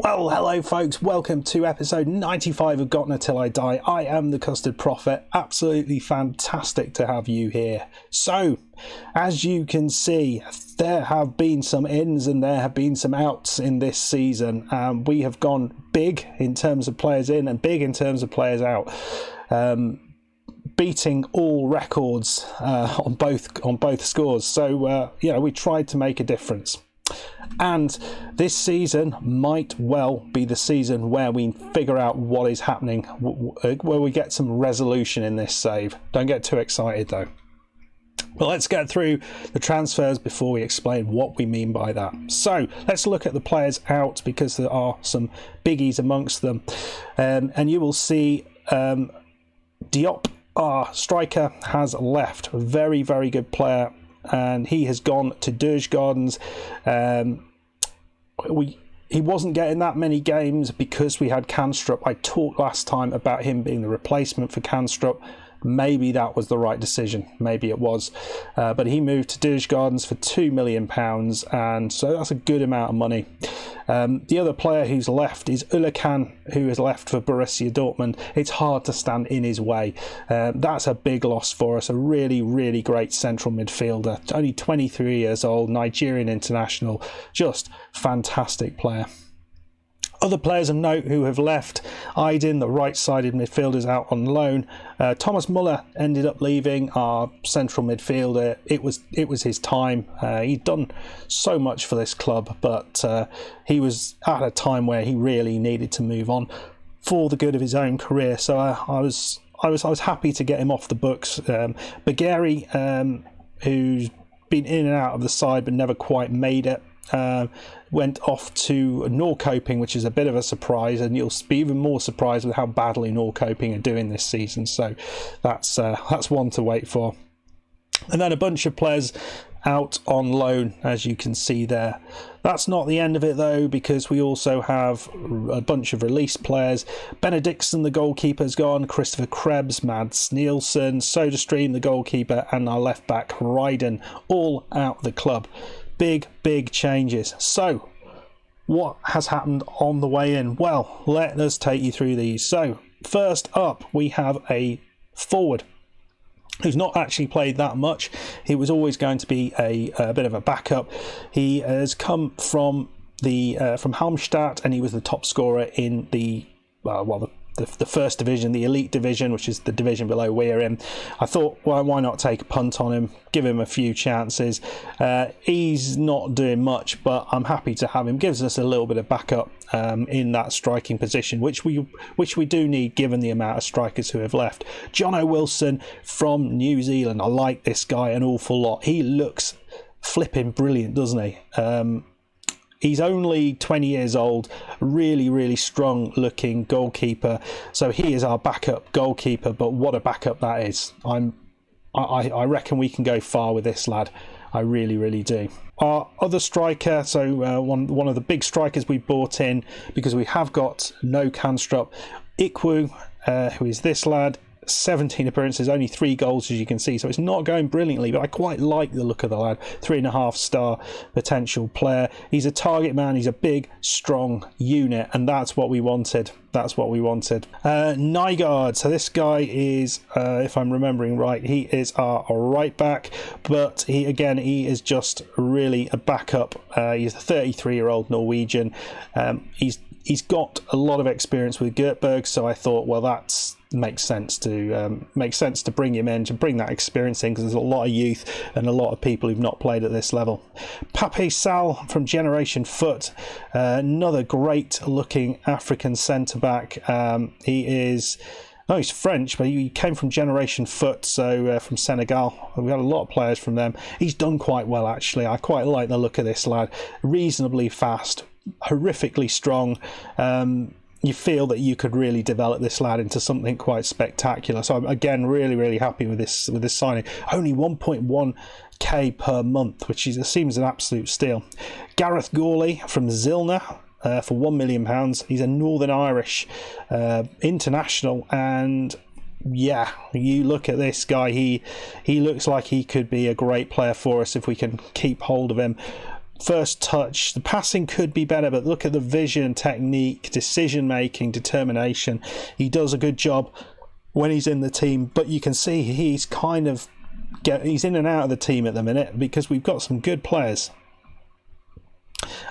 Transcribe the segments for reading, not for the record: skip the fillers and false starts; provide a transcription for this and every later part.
Well, hello folks, welcome to episode 95 of Gottne Till I Die. I am the Custard Prophet. Absolutely fantastic to have you here. So, as you can see, there have been some ins and there have been some outs in this season. We have gone big in terms of players in and big in terms of players out. Beating all records on both scores. So, we tried to make a difference. And this season might well be the season where we figure out what is happening, where we get some resolution in this save. Don't get too excited though. But let's get through the transfers before we explain what we mean by that. So let's look at the players out, because there are some biggies amongst them. And you will see Diop, our striker, has left. A very, very good player. And he has gone to Djurgårdens. He wasn't getting that many games because we had Kanstrup. I talked last time about him being the replacement for Kanstrup. Maybe that was the right decision. Maybe it was. But he moved to Djurgårdens for £2 million, and so that's a good amount of money. The other player who's left is Ulakan, who has left for Borussia Dortmund. It's hard to stand in his way. That's a big loss for us. A really, really great central midfielder. Only 23 years old, Nigerian international. Just fantastic player. Other players of note who have left: Aydin, the right-sided midfielder, is out on loan. Thomas Muller ended up leaving, our central midfielder. It was his time. He'd done so much for this club, but he was at a time where he really needed to move on for the good of his own career. So I was happy to get him off the books. Bagari, who's been in and out of the side but never quite made it, went off to Norrköping, which is a bit of a surprise, and you'll be even more surprised with how badly Norrköping are doing this season. So that's one to wait for. And then a bunch of players out on loan, as you can see there. That's not the end of it though, because we also have a bunch of released players. Benediktsson, the goalkeeper's gone. Christopher Krebs, Mads Nielsen, SodaStream, the goalkeeper, and our left back Ryden, all out of the club. Big changes. So what has happened on the way in? Well, let us take you through these. So first up, we have a forward who's not actually played that much. He was always going to be a bit of a backup. He has come from from Halmstad, and he was the top scorer in the first division, the elite division, which is the division below we're in. I thought, well, why not take a punt on him, give him a few chances. He's not doing much, but I'm happy to have him. Gives us a little bit of backup in that striking position, which we do need given the amount of strikers who have left. Jono Wilson from New Zealand. I like this guy an awful lot. He looks flipping brilliant, doesn't he? He's only 20 years old, really strong looking goalkeeper. So he is our backup goalkeeper, but what a backup that is. I reckon we can go far with this lad. I really do. Our other striker, so one of the big strikers we brought in, because we have got no Kanstrup, Ikwu, who is this lad. 17 appearances, only 3 goals, as you can see, so it's not going brilliantly, but I quite like the look of the lad. 3.5 star potential player. He's a target man, he's a big strong unit, and that's what we wanted. Nygaard, so this guy is, if I'm remembering right, he is our right back, but he is just really a backup. He's a 33-year-old Norwegian. He's got a lot of experience with Göteborg, so I thought, well, that makes sense to bring him in, to bring that experience in, because there's a lot of youth and a lot of people who've not played at this level. Pape Sal from Generation Foot, another great looking African centre back. He's French, but he came from Generation Foot, so from Senegal. We had a lot of players from them. He's done quite well, actually. I quite like the look of this lad. Reasonably fast, horrifically strong. You feel that you could really develop this lad into something quite spectacular. So I'm again really happy with this signing. Only 1.1k per month, which seems an absolute steal. Gareth Gawley from Zilna for £1 million. He's a Northern Irish international, and yeah, you look at this guy, he looks like he could be a great player for us if we can keep hold of him. first touch. The passing could be better, but look at the vision, technique, decision making, determination. He does a good job when he's in the team, but you can see he's kind of he's in and out of the team at the minute because we've got some good players.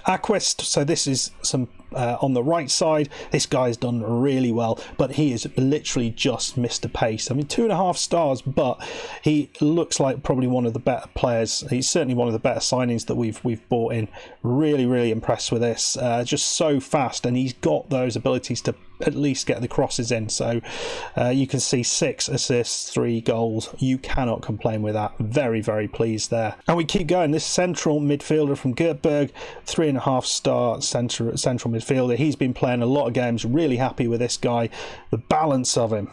Aquist, so this is some on the right side. This guy's done really well, but he is literally just missed a pace. I mean, 2.5 stars, but he looks like probably one of the better players. He's certainly one of the better signings that we've bought in. Really impressed with this. Just so fast, and he's got those abilities to at least get the crosses in. So you can see 6 assists, 3 goals. You cannot complain with that. Very pleased there. And we keep going. This central midfielder from Göteborg, 3.5 star central midfielder. He's been playing a lot of games. Really happy with this guy. The balance of him,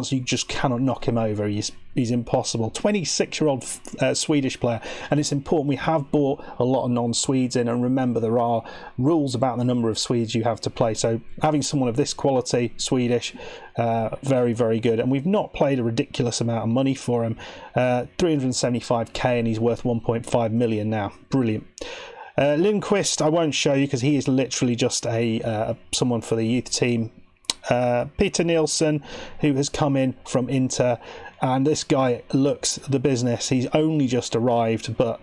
you just cannot knock him over. He's impossible. 26-year-old Swedish player, and it's important. We have bought a lot of non-Swedes in, and remember, there are rules about the number of Swedes you have to play. So having someone of this quality, Swedish, very good. And we've not paid a ridiculous amount of money for him. 375k, and he's worth 1.5 million now. Brilliant. Lindqvist, I won't show you because he is literally just someone for the youth team. Peter Nielsen, who has come in from Inter, and this guy looks the business. He's only just arrived, but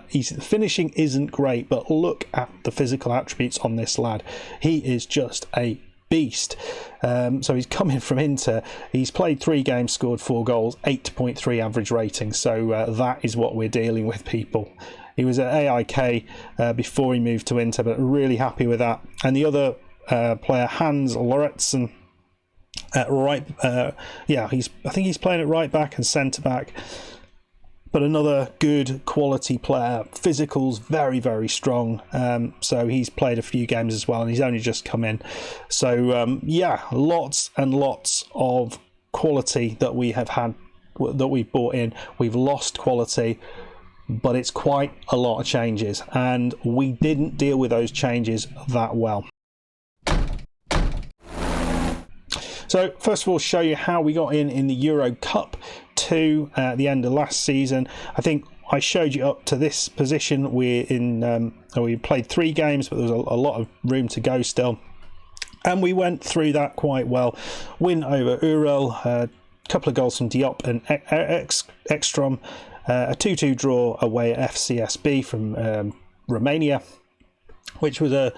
his finishing isn't great, but look at the physical attributes on this lad. He is just a beast. So he's coming from Inter. He's played 3 games, scored 4 goals, 8.3 average rating. So that is what we're dealing with, people. He was at AIK before he moved to Inter, but really happy with that. And the other player, Hans Lorentzen, at right, I think he's playing at right back and centre back. But another good quality player. Physical's very strong. So he's played a few games as well, and he's only just come in. So lots and lots of quality that we have had, that we've bought in. We've lost quality, but it's quite a lot of changes, and we didn't deal with those changes that well. So first of all, show you how we got in the Euro Cup 2 at the end of last season. I think I showed you up to this position. We played 3 games, but there was a lot of room to go still, and we went through that quite well. Win over Ural, a couple of goals from Diop and Ekstrom. A 2-2 draw away at FCSB from Romania, which was a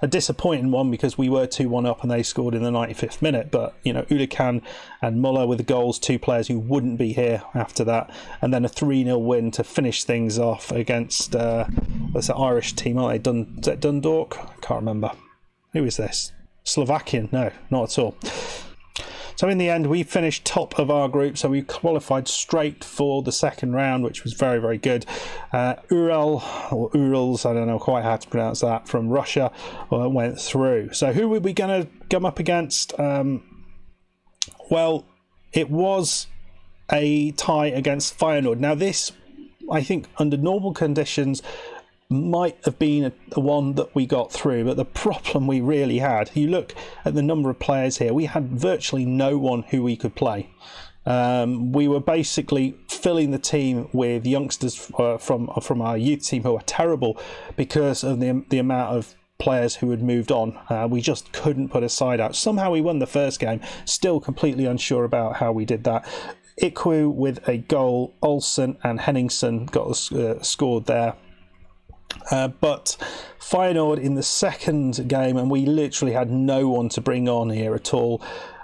disappointing one because we were 2-1 up and they scored in the 95th minute. But, Ulican and Muller with the goals, 2 players who wouldn't be here after that. And then a 3-0 win to finish things off against that's an Irish team, aren't they? Is that Dundalk? I can't remember. Who is this? Slovakian? No, not at all. So in the end, we finished top of our group, so we qualified straight for the second round, which was very good. Urals, I don't know quite how to pronounce that, from Russia, went through. So who were we going to come up against? Well, it was a tie against Feyenoord. Now this, I think, under normal conditions, might have been the one that we got through, but the problem we really had, you look at the number of players here, we had virtually no one who we could play. We were basically filling the team with youngsters from our youth team who are terrible because of the amount of players who had moved on. We just couldn't put a side out. Somehow we won the first game, still completely unsure about how we did that. Ikwu with a goal, Olsen and Henningsen got scored there. But Feyenoord in the second game, and we literally had no one to bring on here at all,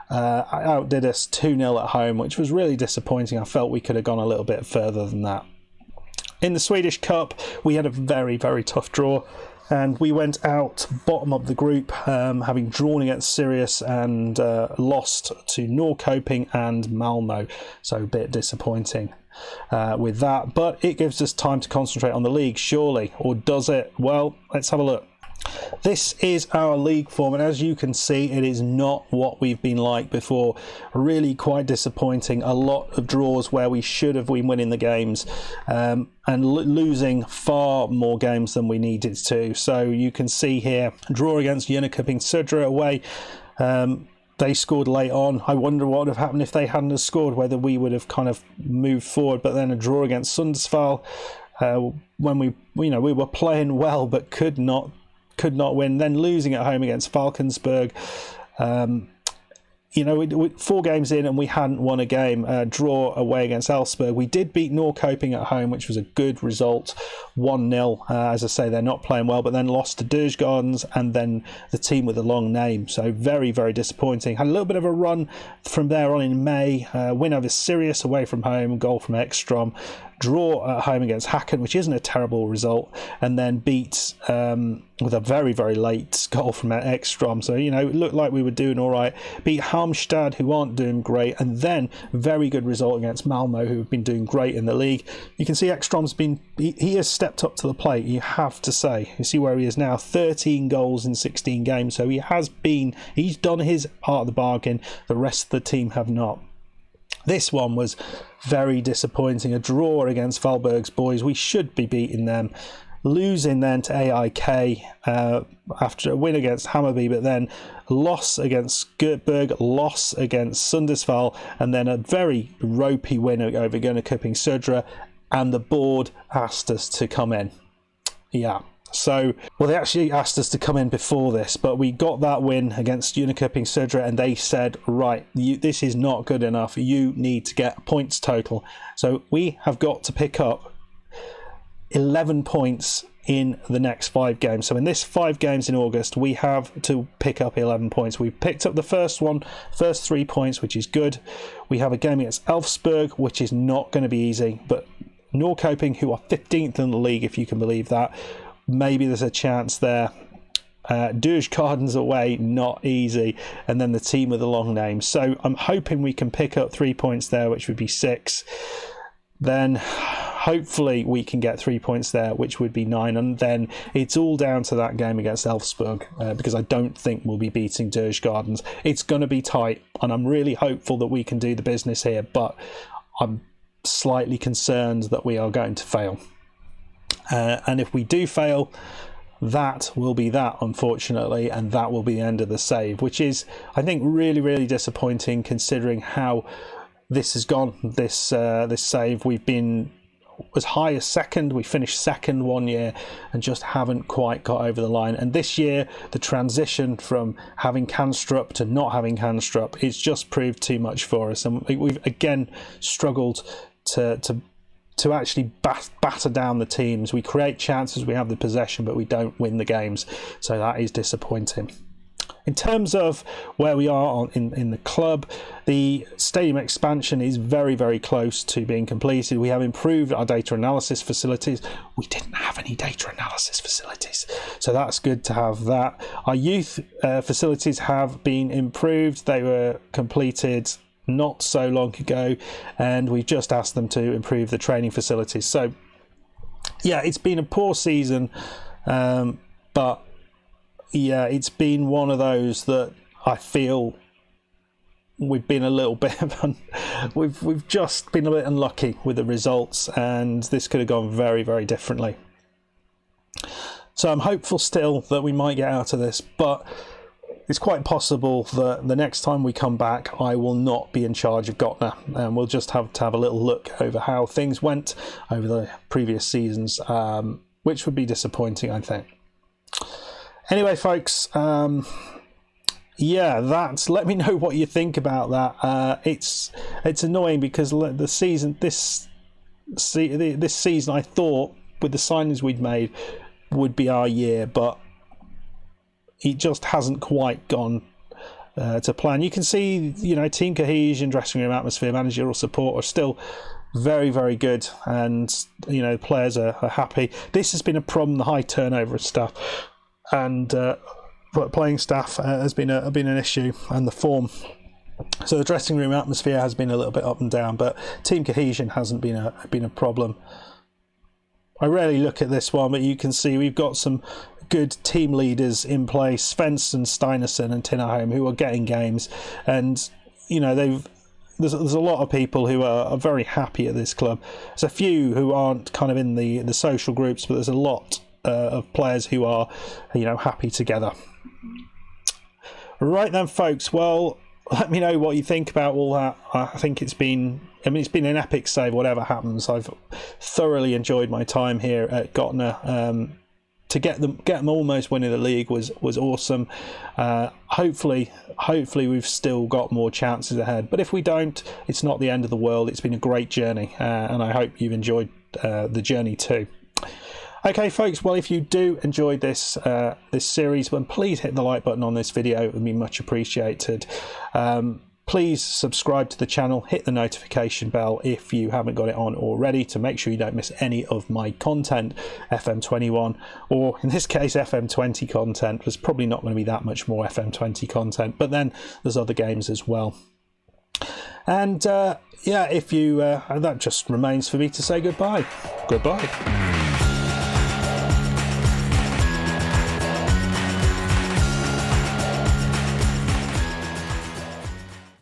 outdid us 2-0 at home, which was really disappointing. I felt we could have gone a little bit further than that. In the Swedish Cup, we had a very tough draw, and we went out bottom of the group, having drawn against Sirius and lost to Norrköping and Malmo, so a bit disappointing with that. But it gives us time to concentrate on the league, surely, or does it? Well, let's have a look. This is our league form, and as you can see, it is not what we've been like before. Really quite disappointing. A lot of draws where we should have been winning the games, and losing far more games than we needed to. So you can see here, draw against Jönköping Södra away. They scored late on. I wonder what would have happened if they hadn't have scored, whether we would have kind of moved forward. But then a draw against Sundsvall, when we were playing well but could not win. Then losing at home against Falkensberg. 4 games in and we hadn't won a game. Draw away against Elfsborg. We did beat Norrköping at home, which was a good result, 1-0. As I say, they're not playing well, but then lost to Djurgårdens and then the team with a long name. So very, very disappointing. Had a little bit of a run from there on in May. Win over Sirius away from home, goal from Ekstrom. Draw at home against Häcken, which isn't a terrible result, and then beat with a very, very late goal from Ekstrom. So, it looked like we were doing all right. Beat Halmstad, who aren't doing great, and then very good result against Malmo, who have been doing great in the league. You can see Ekstrom's he has stepped up to the plate, you have to say. You see where he is now, 13 goals in 16 games. So he's done his part of the bargain. The rest of the team have not. This one was very disappointing. A draw against Valberg's boys. We should be beating them. Losing then to AIK after a win against Hammarby, but then loss against Göteborg, loss against Sundsvall, and then a very ropey win over Jönköping Södra, and the board asked us to come in. Yeah. So, they actually asked us to come in before this, but we got that win against Jönköping Södra, and they said, right, this is not good enough. You need to get points total. So we have got to pick up 11 points in the next 5 games. So in this 5 games in August, we have to pick up 11 points. We picked up the first 3 points, which is good. We have a game against Elfsborg, which is not going to be easy, but Norrköping, who are 15th in the league, if you can believe that, maybe there's a chance there. Djurgårdens away, not easy, and then the team with a long name. So I'm hoping we can pick up 3 points there, which would be 6. Then hopefully we can get 3 points there, which would be 9, and then it's all down to that game against Elfsborg, because I don't think we'll be beating Djurgårdens. It's going to be tight, and I'm really hopeful that we can do the business here, but I'm slightly concerned that we are going to fail. And if we do fail, that will be that, unfortunately, and that will be the end of the save, which is, I think, really, really disappointing considering how this has gone. This save, we've been as high as second. We finished second one year and just haven't quite got over the line. And this year, the transition from having Kanstrup to not having Kanstrup, it's just proved too much for us, and we've again struggled to actually batter down the teams. We create chances, we have the possession, but we don't win the games. So that is disappointing. In terms of where we are in the club, the stadium expansion is very, very close to being completed. We have improved our data analysis facilities. We didn't have any data analysis facilities, so that's good to have that. Our youth facilities have been improved. They were completed not so long ago, and we've just asked them to improve the training facilities. So yeah, it's been a poor season, but yeah, it's been one of those that I feel we've been a little bit we've just been a bit unlucky with the results, and this could have gone very, very differently. So I'm hopeful still that we might get out of this, but it's quite possible that the next time we come back, I will not be in charge of Gottne, and we'll just have to have a little look over how things went over the previous seasons, which would be disappointing, I think. Anyway, folks, yeah, let me know what you think about that. It's annoying because this season I thought with the signings we'd made would be our year, but it just hasn't quite gone to plan. You can see, team cohesion, dressing room atmosphere, managerial support are still very, very good, and players are happy. This has been a problem, the high turnover of staff, and playing staff has been an issue, and the form. So the dressing room atmosphere has been a little bit up and down, but team cohesion hasn't been a problem. I rarely look at this one, but you can see we've got some good team leaders in place, Svensson, Steinarsson and Tinnerholm, who are getting games, and there's a lot of people who are very happy at this club. There's a few who aren't kind of in the social groups, but there's a lot of players who are happy together. Right then, folks, well, let me know what you think about all that. I think it's been an epic save, whatever happens. I've thoroughly enjoyed my time here at Gottne. To get them almost winning the league was awesome. Hopefully we've still got more chances ahead. But if we don't, it's not the end of the world. It's been a great journey, and I hope you've enjoyed the journey too. Okay, folks. Well, if you do enjoy this series, then please hit the like button on this video. It would be much appreciated. Please subscribe to the channel, hit the notification bell if you haven't got it on already to make sure you don't miss any of my content, FM21, or in this case FM20 content. There's probably not going to be that much more FM20 content, but then there's other games as well. And yeah, if you that just remains for me to say goodbye. Goodbye.